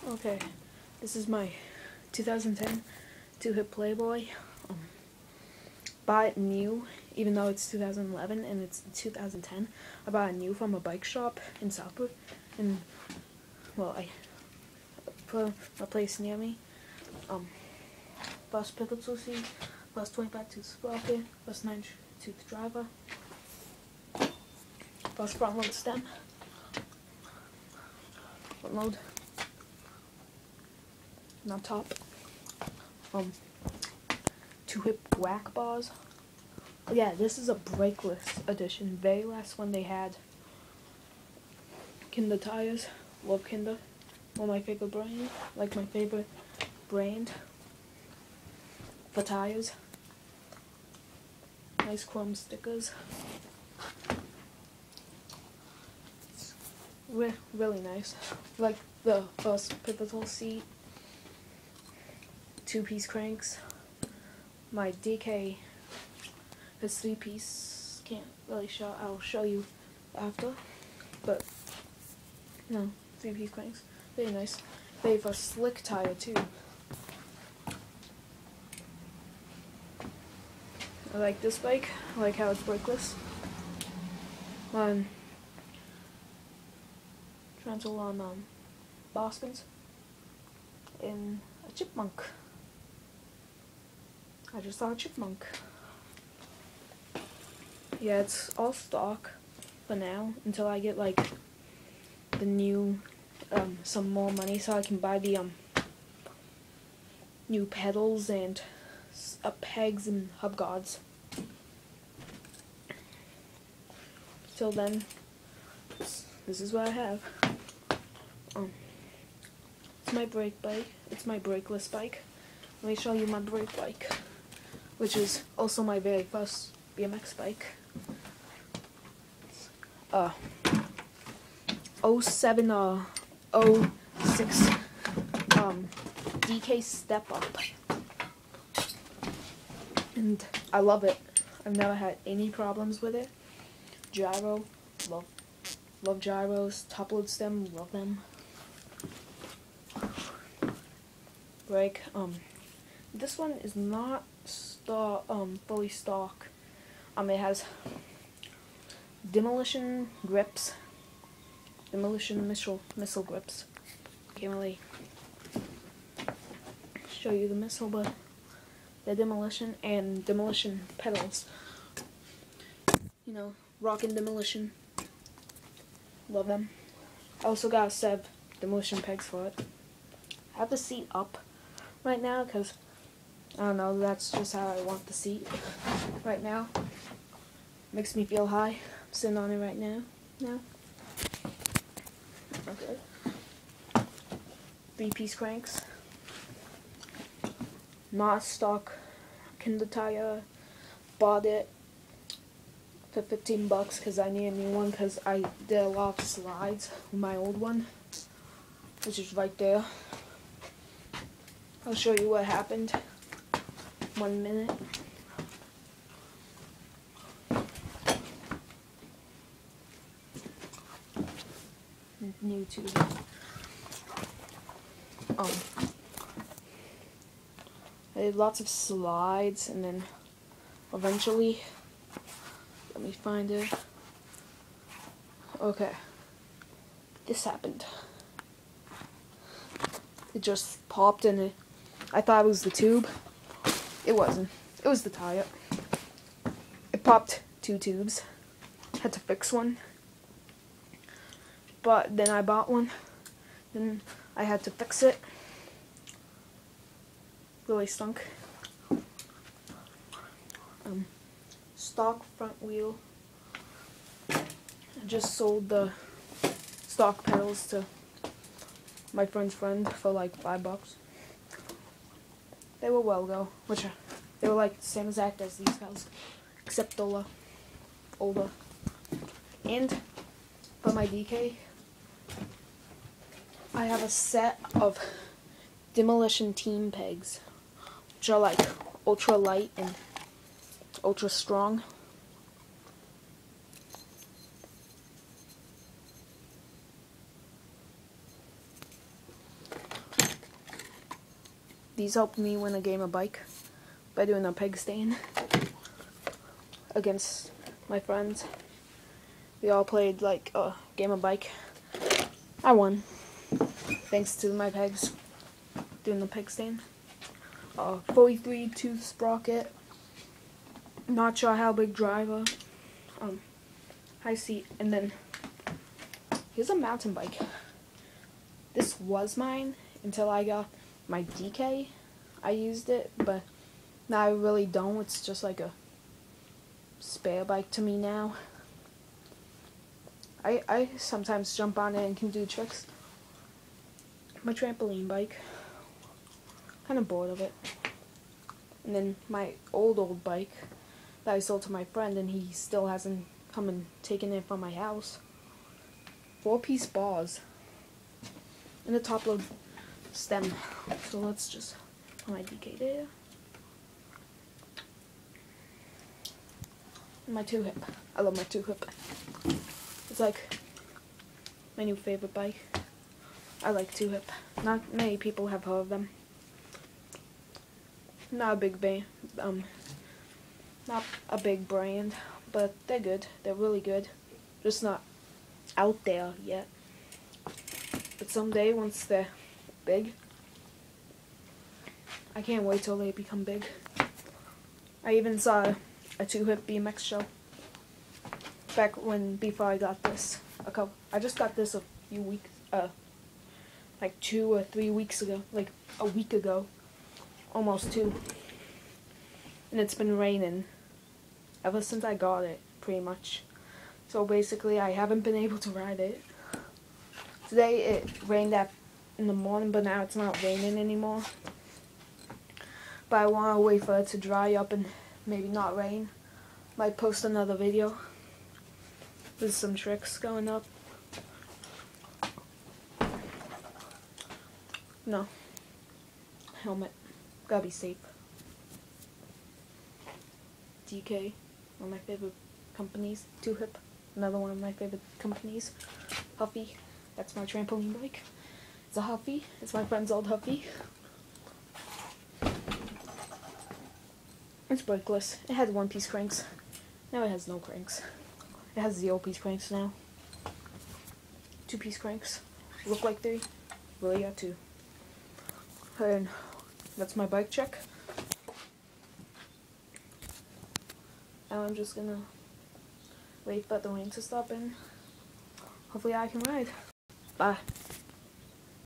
Okay, this is my 2010 two-hit Playboi. Bought it new, even though it's 2011 and it's 2010. I bought it new from a bike shop in Southwood, and well, I put a place near me. Plus pivotal seat, plus 25 tooth sprocket, plus 9 tooth driver, plus front load stem, front load. On top, two-hip whack bars. Oh, yeah, this is a brakeless edition. Very last one they had. Kinder tires. Love Kinder. One of my favorite brand. Like my favorite brand for tires. Nice chrome stickers. It's really nice. Like the first pivotal seat. Two-piece cranks. My DK has three-piece. Can't really show. I'll show you after. But you know, three-piece cranks. Very nice. They have a slick tire too. I like this bike. I like how it's brakeless. Transfer on Boston's in a chipmunk. I just saw a chipmunk. Yeah, it's all stock for now until I get like the new some more money so I can buy the new pedals and pegs and hub guards. Till then, this is what I have. It's my brake bike. It's my brakeless bike. Let me show you my brake bike, which is also my very first BMX bike. 07 06 DK Step Up, and I love it. I've never had any problems with it. Gyro, love gyros. Top load stem, love them. Brake, this one is not fully stock. It has demolition grips, demolition missile grips. Can't really show you the missile, but the demolition and demolition pedals. You know, rockin' demolition. Love them. I also got a set of demolition pegs for it. I have the seat up right now because I don't know, that's just how I want the seat right now. Makes me feel high. I'm sitting on it right now. Okay. Three-piece cranks. Not stock Kinder tire. Bought it for $15 because I need a new one because I did a lot of slides with my old one, which is right there. I'll show you what happened. 1 minute. New tube. I did lots of slides, and then eventually, let me find it. Okay, this happened. It just popped, and I thought it was the tube. It wasn't. It was the tire. It popped 2 tubes. Had to fix one. But then I bought one. Then I had to fix it. Really stunk. Stock front wheel. I just sold the stock pedals to my friend's friend for like $5. They were well go, they were like the same exact as these guys, except older. And for my DK, I have a set of demolition team pegs, which are like ultra light and ultra strong. These helped me win a game of bike by doing a peg stand against my friends. We all played like a game of bike. I won, thanks to my pegs doing the peg stand. 43 tooth sprocket. Not sure how big driver. High seat, and then here's a mountain bike. This was mine until I got my DK. I used it, but now I really don't. It's just like a spare bike to me now. I sometimes jump on it and can do tricks. My trampoline bike. Kind of bored of it. And then my old bike that I sold to my friend, and he still hasn't come and taken it from my house. 4-piece bars. And a top load stem. So let's just put my DK there. And my 2-hip. I love my 2-hip. It's like my new favorite bike. I like 2-hip. Not many people have heard of them. Not a big not a big brand, but they're good. They're really good. Just not out there yet. But someday, once they're big, I can't wait till they become big. I even saw a 2-hip BMX show before I got this. I just got this a few weeks, like 2 or 3 weeks ago, like a week ago, almost 2. And it's been raining ever since I got it, pretty much. So basically, I haven't been able to ride it. Today it rained in the morning, but now it's not raining anymore. But I want to wait for it to dry up and maybe not rain. Might post another video with some tricks going up. No. Helmet. Gotta be safe. DK. One of my favorite companies. 2-hip. Another one of my favorite companies. Huffy. That's my trampoline bike. It's a Huffy. It's my friend's old Huffy. It's brakeless. It had 1-piece cranks. Now it has no cranks. It has 0-piece cranks now. 2-piece cranks. Look like 3. Really got 2. And that's my bike check. Now I'm just gonna wait for the rain to stop and hopefully I can ride. Bye.